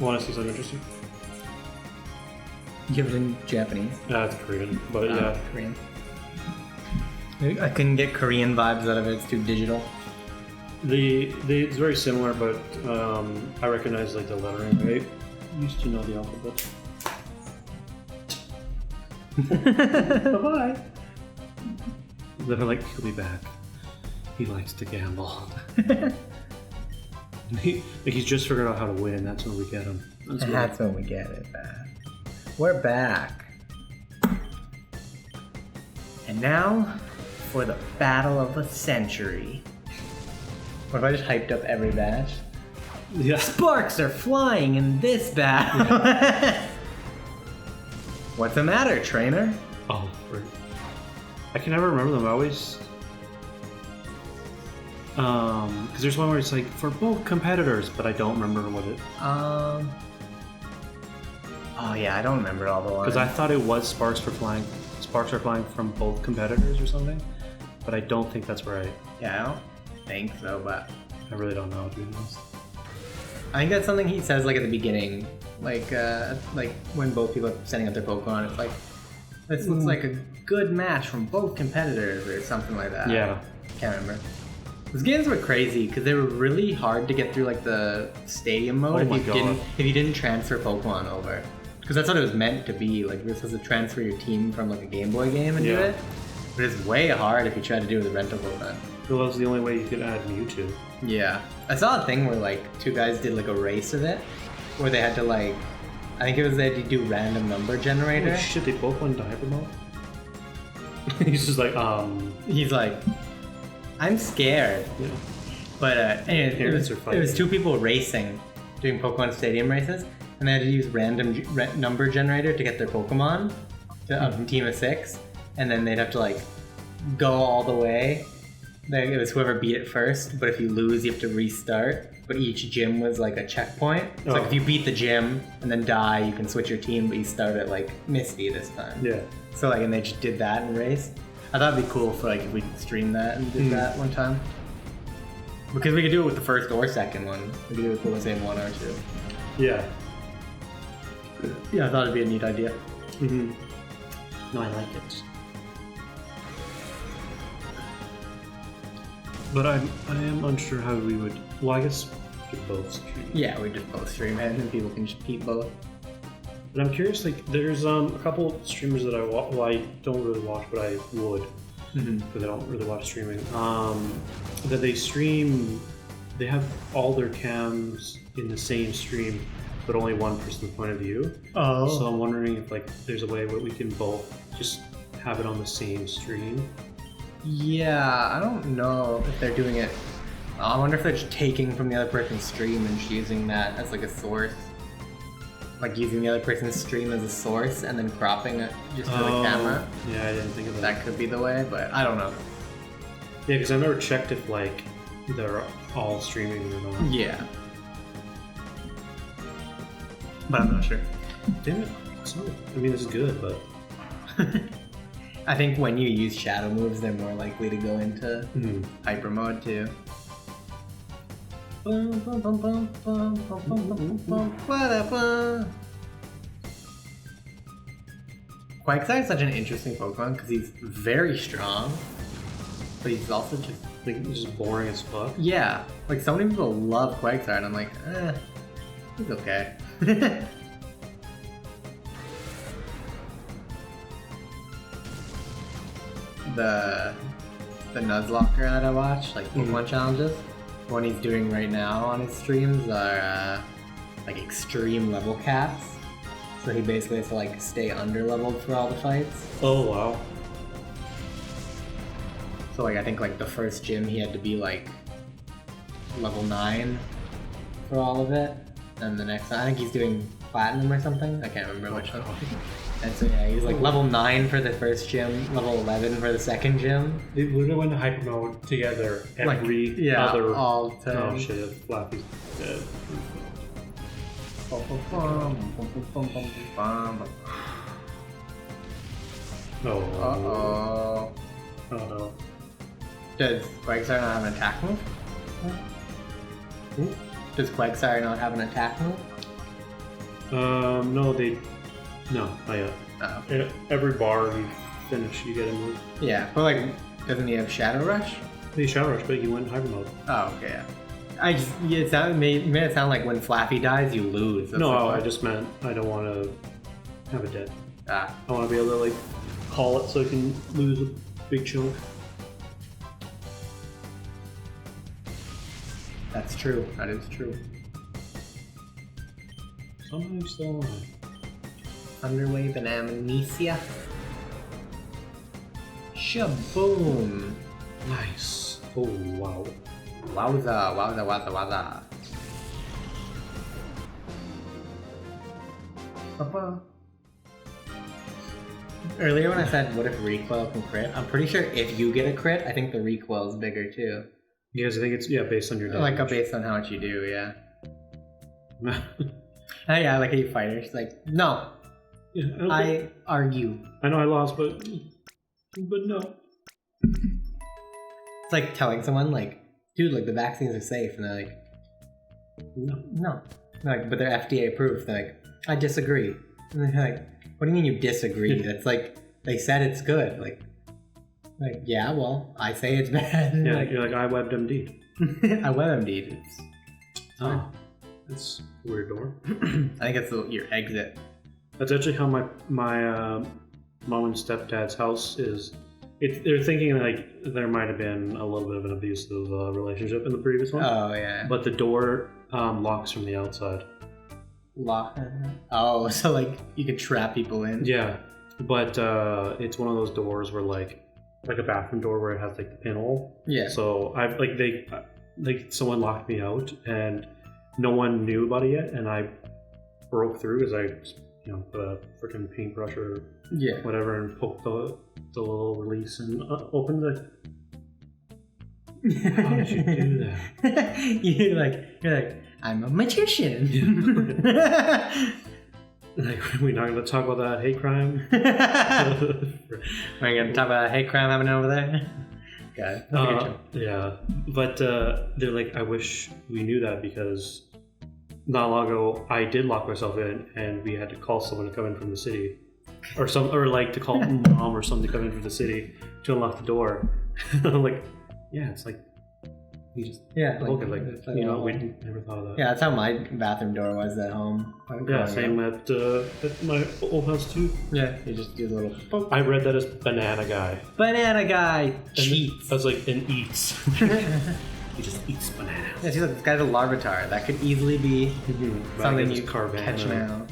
Want to see something interesting? Give it in Japanese. It's Korean, but yeah. Korean. I couldn't get Korean vibes out of it. It's too digital. It's very similar, but I recognize like the lettering. Right? I used to know the alphabet. Bye-bye. Then I'm like, he'll be back. He likes to gamble. He's just figured out how to win. That's when we get him. That's when we get it back. We're back. And now for the battle of the century. What if I just hyped up every batch? Yeah. Sparks are flying in this battle. Yeah. What's the matter, trainer? Oh, I can never remember them. I always... because there's one where it's like, for both competitors, but I don't remember what it... Oh yeah, I don't remember all the ones. Because I thought it was Sparks are flying from both competitors or something, but I don't think that's right. Yeah, I don't think so, but... I really don't know, to be honest. I think that's something he says like at the beginning, like when both people are setting up their Pokemon. It's like, this looks like a good match from both competitors or something like that. Yeah. Can't remember. Those games were crazy because they were really hard to get through like the stadium mode if you didn't transfer Pokemon over. Because that's what it was meant to be. Like this was to transfer your team from like a Game Boy game and do it. But it's way hard if you try to do it with a rental Pokemon. Well, that was the only way you could add Mewtwo. Yeah. I saw a thing where like two guys did like a race of it, where they had to like, I think it was they had to do random number generator. Holy shit, they both went into hyper mode? He's just like, He's like, I'm scared. Yeah. But anyway, it was two people racing, doing Pokemon Stadium races, and they had to use random number generator to get their Pokemon from team of 6, and then they'd have to like go all the way. It was whoever beat it first, but if you lose, you have to restart. But each gym was like a checkpoint. So like if you beat the gym and then die, you can switch your team, but you start at like Misty this time. Yeah. So like, and they just did that in race. I thought it'd be cool for like if we stream that and did that one time. Because we could do it with the first or second one. We could do it with Colosseum 1 or 2. Yeah. Yeah, I thought it'd be a neat idea. Mm-hmm. No, I like it. But I am unsure how we would... Well, I guess we could both stream. Yeah, we just both stream it and people can just keep both. But I'm curious, like, there's a couple streamers that I don't really watch, but I would. Because I don't really watch streaming. That they stream... They have all their cams in the same stream, but only one person's point of view. Oh. So I'm wondering if, like, there's a way where we can both just have it on the same stream. Yeah, I don't know if they're doing it. I wonder if they're just taking from the other person's stream and just using that as like a source. Like using the other person's stream as a source and then cropping it just for the camera. Yeah, I didn't think of that. That could be the way, but I don't know. Yeah, because I've never checked if like they're all streaming or not. Yeah. But I'm not sure. Damn it. So, I mean, this is good, but... I think when you use shadow moves, they're more likely to go into hyper mode too. Quagsire is such an interesting Pokemon because he's very strong, but he's also just like just boring as fuck. Yeah, like so many people love Quagsire, and I'm like, he's okay. The Nuzlocke that I watch, like Pokemon challenges, what he's doing right now on his streams are like extreme level caps. So he basically has to like stay under leveled for all the fights. Oh wow. So like I think like the first gym he had to be like level 9 for all of it. And the next I think he's doing platinum or something. I can't remember which one. And so yeah, he's like level 9 for the first gym, level 11 for the second gym. They literally went to hyper mode together every other... all time. Oh shit, Flappy's dead. Oh Uh-oh. Oh no. Does Quagsire not have an attack move? Does Quagsire not have an attack move? No, not yet. Oh. Every bar you finish, you get a move. Yeah, but like, doesn't he have Shadow Rush? He Shadow Rush, but he went in hybrid mode. Oh, okay. Yeah. You made it sound like when Flaffy dies, you lose. That's No, I just meant I don't want to have it dead. Ah. I want to be able to like call it so I can lose a big chunk. That's true. That is true. Somehow I'm still alive. Underwave and amnesia. Shaboom. Nice. Oh wow. Wowza. Papa. Earlier when I said, what if recoil can crit? I'm pretty sure if you get a crit, I think the recoil is bigger too. Because I think it's based on your damage. Like based on how much you do, yeah. Yeah, like a fighters, like no. Yeah, I argue. I know I lost, but no. It's like telling someone like, dude, like the vaccines are safe, and they're like, no. Like, but they're FDA approved. They're like, I disagree. And they're like, what do you mean you disagree? That's like they said it's good. Like yeah, well, I say it's bad. Yeah, like, you're like I WebMD. I WebMD'd. Oh, that's a weird door. I think it's your exit. That's actually how my mom and stepdad's house is. They're thinking like there might have been a little bit of an abusive relationship in the previous one. Oh yeah. But the door locks from the outside. Lock. Oh, so like you could trap people in. Yeah, but it's one of those doors where like a bathroom door where it has like the pinhole. Yeah. So I've someone locked me out and no one knew about it yet, and I broke through because I put a freaking paintbrush or whatever and poked the little release and opened it. How did you do that? You're like, I'm a magician. Like, we're not going to talk about that hate crime. We're going to talk about hate crime happening over there. God. Yeah, but they're like, I wish we knew that because not long ago I did lock myself in, and we had to call someone to come in from the city, or like to call mom or something to come in from the city to unlock the door. I'm like, yeah, it's like. We just look at we never thought of that. Yeah, that's how my bathroom door was at home. Yeah, same at my old house too. Yeah, you just do a little poke. I read that as banana guy. Banana guy cheats. I was like, and eats. He just eats bananas. Yeah, see, look, this guy's a larvitar. That could easily be something you catch now.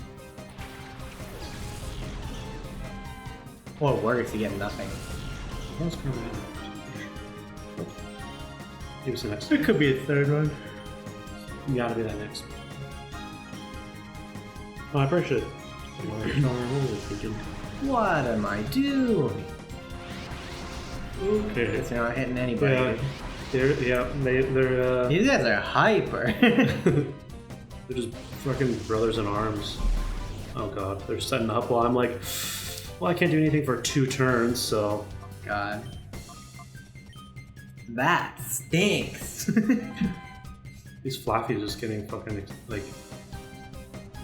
Or worse, you get nothing. What's Carvana? Give us the next. It could be a third one. You gotta be that next. Oh, I probably should. What am I doing? Okay. Guess you're not hitting anybody. Yeah, they're These guys are hyper. They're just fucking brothers in arms. Oh god, they're setting up while I'm like, well, I can't do anything for 2 turns, so. God. That stinks. These Flaffy's just getting fucking like,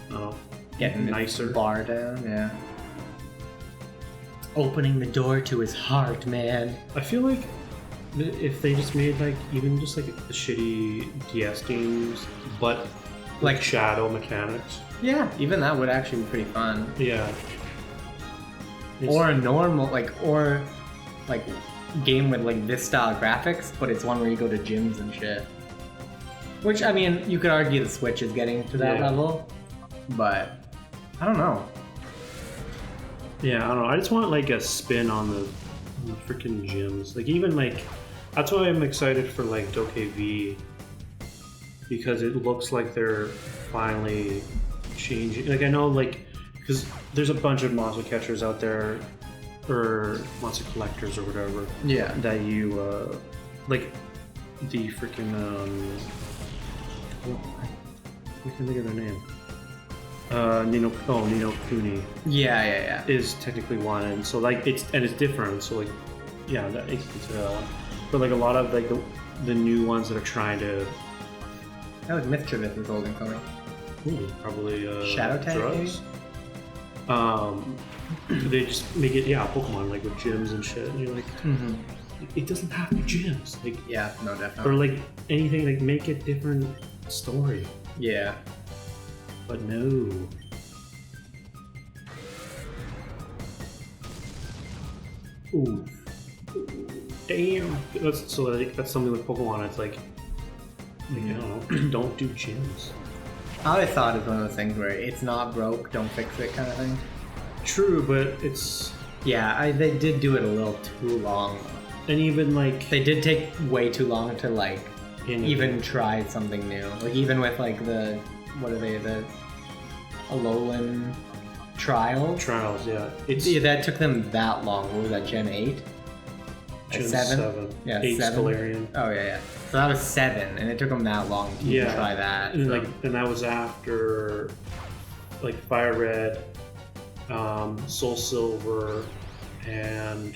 I don't know, getting nicer. Bar down, yeah. Opening the door to his heart, man. I feel like if they just made like even just like the shitty DS games, but like shadow mechanics. Yeah, even that would actually be pretty fun. Yeah. Or a normal or game with like this style graphics, but it's one where you go to gyms and shit. Which, I mean, you could argue the Switch is getting to that level, but I don't know. Yeah, I don't know. I just want like a spin on the freaking gyms. Like even like, that's why I'm excited for like Dokkan V, because it looks like they're finally changing. Like I know like, because there's a bunch of monster catchers out there, or monster collectors or whatever. Yeah. That you like the freaking I can't think of their name. Nino Kuni. Yeah. Is technically one, and so like it's different. So like, yeah, that you can consider that one. But like a lot of like the new ones that are trying to. That was Mithravith is holding for me. Ooh, probably Shadow Tag, drugs. They just make it Pokemon like with gyms and shit, and you're like, it doesn't have to be gyms, like no, definitely. or like anything, like make a different story. Yeah, but no. Ooh. Damn. That's something with Pokemon. It's like I don't know. Don't do gyms. I always thought it's one of those things where it's not broke, don't fix it kind of thing. True, but it's they did do it a little too long. And even like they did take way too long to like even try something new. Like even with like the Alolan Trials, yeah. That took them that long. What was that, Gen 8? Gen 7. Yeah, 8 7. Galarian. Oh yeah. So that was 7, and it took them that long to even try that. And and that was after like Fire Red, Soul Silver, and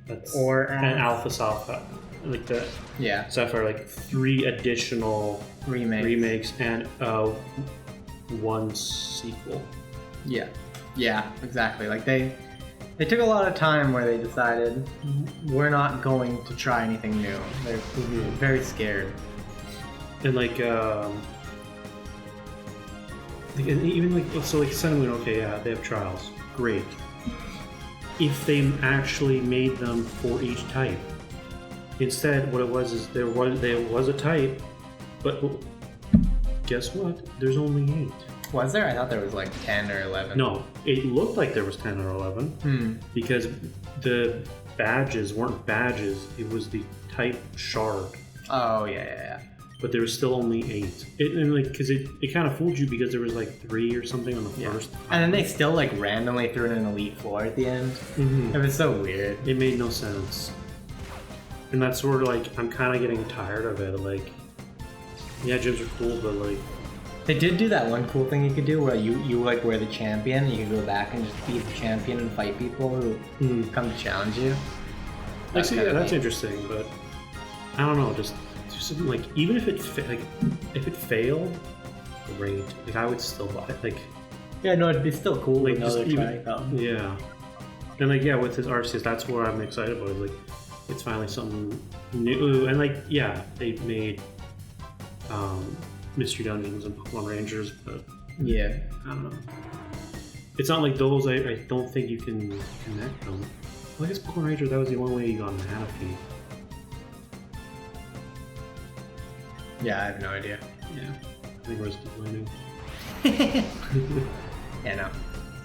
and Alpha Sapphire, like that. Yeah. Sapphire, like 3 additional remakes and 1 sequel. Yeah, exactly. Like they took a lot of time where they decided we're not going to try anything new. They're very scared. And like and even like so like Sun and Moon, okay, yeah, they have trials. Great. If they actually made them for each type. Instead, what it was is there was a type, but guess what? There's only 8. Was there? I thought there was like 10 or 11. No, it looked like there was 10 or 11 because the badges weren't badges. It was the type shard. Oh yeah. But there was still only 8. Because it kind of fooled you because there was like 3 or something on the first. And then they still like randomly threw in an Elite Four at the end. It was so weird. It made no sense. And that's sort of like I'm kind of getting tired of it. Like, yeah, gyms are cool, but like. They did do that one cool thing you could do where you like were the champion. You could go back and just be the champion and fight people who come to challenge you. That's interesting, but I don't know. Just do something like even if it if it failed, great. Like I would still buy it. Like it'd be still cool. Like just yeah, and like with his RCS, that's what I'm excited about. Like it's finally something new, and like they made. Mystery Dungeons and Pokemon Rangers, but I don't know. It's not like those. I don't think you can connect them. Well, I guess Pokemon Rangers, that was the only way you got Manaphy. Yeah, I have no idea. Yeah, I think we're just complaining. Yeah, no,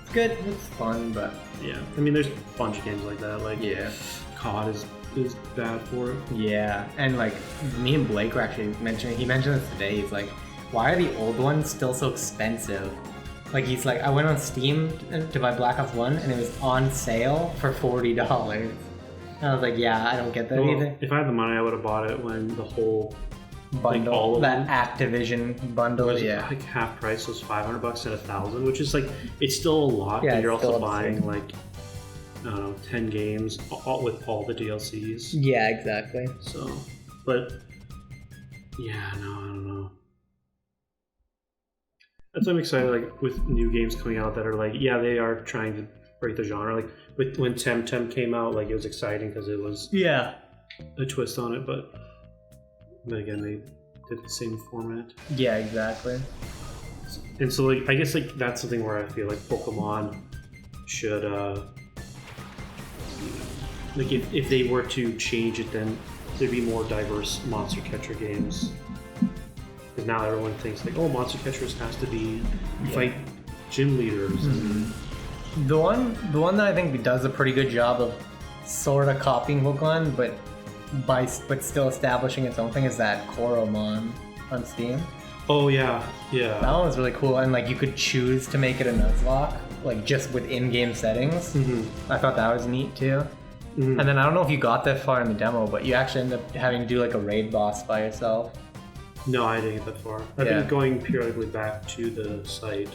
it's good. It's fun, but yeah, I mean, there's a bunch of games like that. Like COD is bad for it. Yeah, and like me and Blake were actually mentioning. He mentioned this today. He's like, "Why are the old ones still so expensive?" Like he's like, "I went on Steam to buy Black Ops 1, and it was on sale for $40." And I was like, "Yeah, I don't get that either." If I had the money, I would have bought it when the whole bundle, like all of that them, Activision bundle, like half price was $500 at $1,000, which is like it's still a lot. Yeah, but you're also buying like. I don't know, 10 games with all the DLCs. Yeah, exactly. So, but yeah, no, I don't know. That's why I'm excited, like with new games coming out that are like, they are trying to break the genre. Like when Temtem came out, like it was exciting because it was a twist on it, but again, they did the same format. Yeah, exactly. And so, like, I guess like that's something where I feel like Pokemon should. Like if they were to change it, then there'd be more diverse monster catcher games. Because now everyone thinks like, monster catchers has to be fight gym leaders. And the one that I think does a pretty good job of sort of copying Pokemon, but still establishing its own thing is that Coromon on Steam. Oh yeah. That one was really cool, and like you could choose to make it a Nuzlocke, like just with in-game settings. I thought that was neat too. And then I don't know if you got that far in the demo, but you actually end up having to do like a raid boss by yourself. No, I didn't get that far. I've been going periodically back to the site,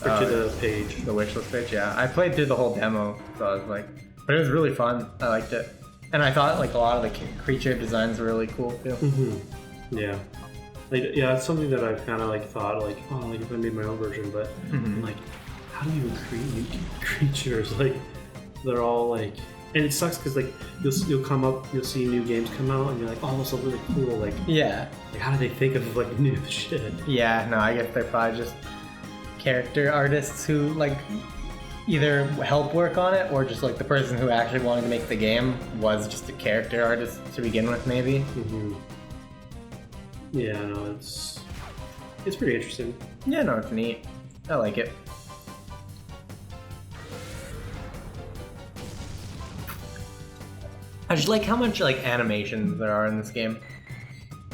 or to the page. The wishlist page, yeah. I played through the whole demo, so I was like, but it was really fun. I liked it. And I thought like a lot of the creature designs were really cool too. Yeah. Like, yeah, it's something that I've kind of like thought like, oh, like if I made my own version, but I'm like, how do you create new creatures? Like, they're all like, and it sucks because like you'll come up, you'll see new games come out, and you're like, oh, this looks really cool. Like, like how do they think of like new shit? Yeah, no, I guess they're probably just character artists who like either help work on it or just like the person who actually wanted to make the game was just a character artist to begin with, maybe. Yeah, no, it's pretty interesting. Yeah, no, it's neat. I like it. I just like how much like animations there are in this game.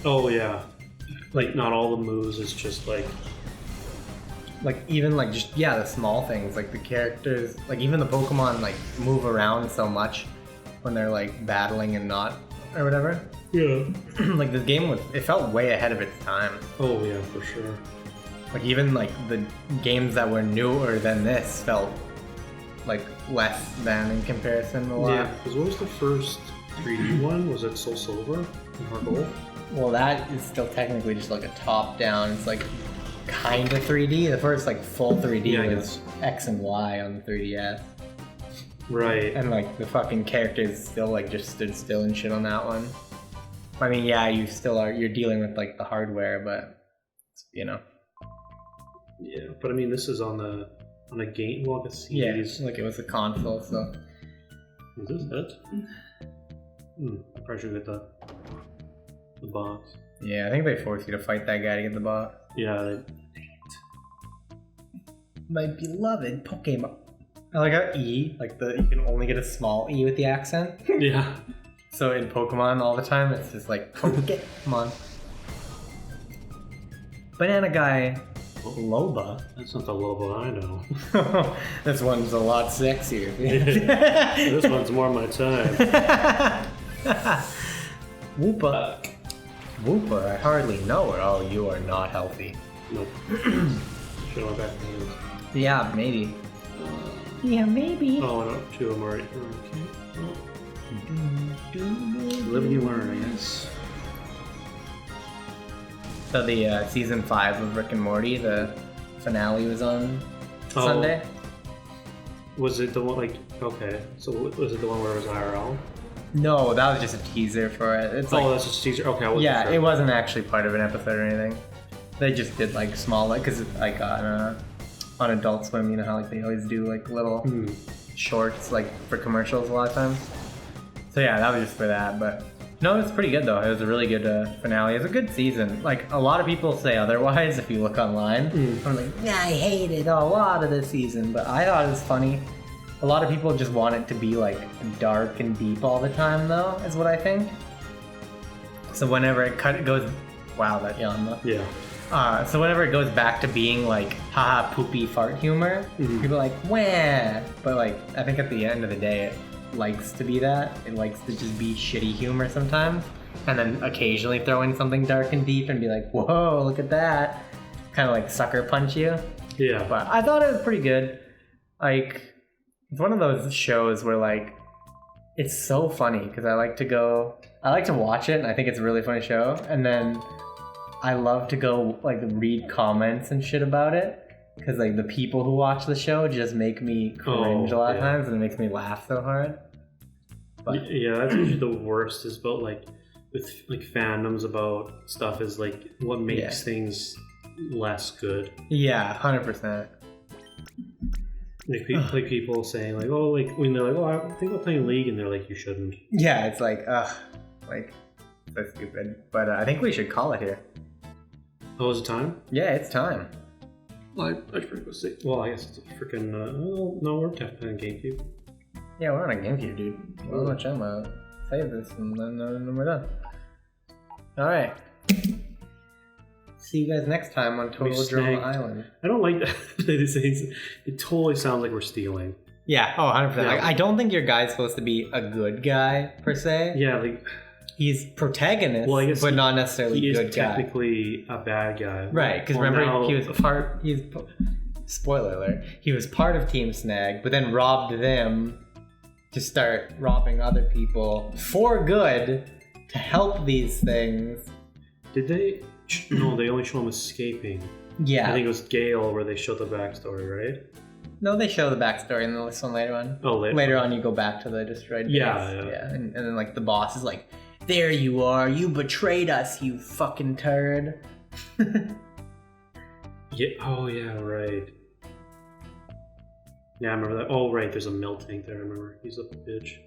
Oh yeah, like not all the moves is just like even like just the small things, like the characters, like even the Pokemon like move around so much when they're like battling and not or whatever. Yeah. Like this game it felt way ahead of its time. Oh yeah, for sure. Like even like the games that were newer than this felt like less than in comparison a lot. Yeah, because what was the first 3D one? Was it Soul Silver and Heart Gold? Well, that is still technically just like a top-down. It's like kind of 3D. The first like full 3D was X and Y on the 3DS. Right. And like the fucking characters still like just stood still and shit on that one. I mean, yeah, you're dealing with like the hardware, but you know. Yeah, but I mean, this is on a game, well, like a CD. Yeah, like it was a console, so. Is this it? I probably should get the box. Yeah, I think they force you to fight that guy to get the box. Yeah. My beloved Pokemon. I like how E, like you can only get a small E with the accent. Yeah. So in Pokemon all the time, it's just like Pokemon. Banana guy. Loba. That's not the Loba I know. This one's a lot sexier. This one's more my time. Woopa. Woopa, I hardly know her. Oh, you are not healthy. Nope. Should have went back to hands. Yeah, maybe. Yeah, maybe. Oh, no, 2 of them already. Okay. Live and you learn, I guess. So the season 5 of Rick and Morty, the finale was on Sunday. Was it the one like? Okay, so was it the one where it was IRL? No, that was just a teaser for it. It's that's just a teaser. Okay, I wasn't sure. It wasn't actually part of an episode or anything. They just did like small, because like on Adult Swim, you know how like they always do like little shorts like for commercials a lot of times. So yeah, that was just for that, but. No, it's pretty good though. It was a really good finale. It was a good season. Like a lot of people say otherwise if you look online. I'm like, yeah, I hated a lot of this season, but I thought it was funny. A lot of people just want it to be like dark and deep all the time though, is what I think. So whenever it goes, wow, that yawn though. Yeah. So whenever it goes back to being like haha poopy fart humor, people are like, wah. But like I think at the end of the day, it likes to be that. It likes to just be shitty humor sometimes, and then occasionally throw in something dark and deep and be like, whoa, look at that. Kind of like sucker punch you. Yeah. But I thought it was pretty good. Like, it's one of those shows where like, it's so funny because I like to watch it and I think it's a really funny show. And then I love to go like read comments and shit about it. Because like the people who watch the show just make me cringe a lot of times, and it makes me laugh so hard. But yeah, that's usually the worst. Is about like with like fandoms about stuff is like what makes things less good. Yeah, 100%. Like people saying like, oh, like when they're like, oh, I think I'm playing League, and they're like, you shouldn't. Yeah, it's like, like that's stupid. But I think we should call it here. Oh, is it time? Yeah, it's time. Well, I should go see. Well, I guess it's a freaking. No, we're definitely on GameCube. Yeah, we're on a GameCube, dude. Well, I'm gonna save this and then we're done. All right. See you guys next time on Total Drama Island. I don't like that. It totally sounds like we're stealing. Yeah. Oh, 100%. Yeah. I don't think your guy's supposed to be a good guy per se. Yeah, like. He's protagonist, well, I guess but not necessarily he good is guy. Technically a bad guy, right? Because remember, he was part. Spoiler alert: he was part of Team Snag, but then robbed them to start robbing other people for good to help these things. Did they? No, they only show him escaping. Yeah. I think it was Gale where they showed the backstory, right? No, they show the backstory in this one later on. Oh, later on you go back to the destroyed base. Yeah. And then like the boss is like, there you are, you betrayed us, you fucking turd. Yeah. Oh yeah, right. Yeah, I remember that. Oh right, there's a mill tank there. I remember. He's a bitch.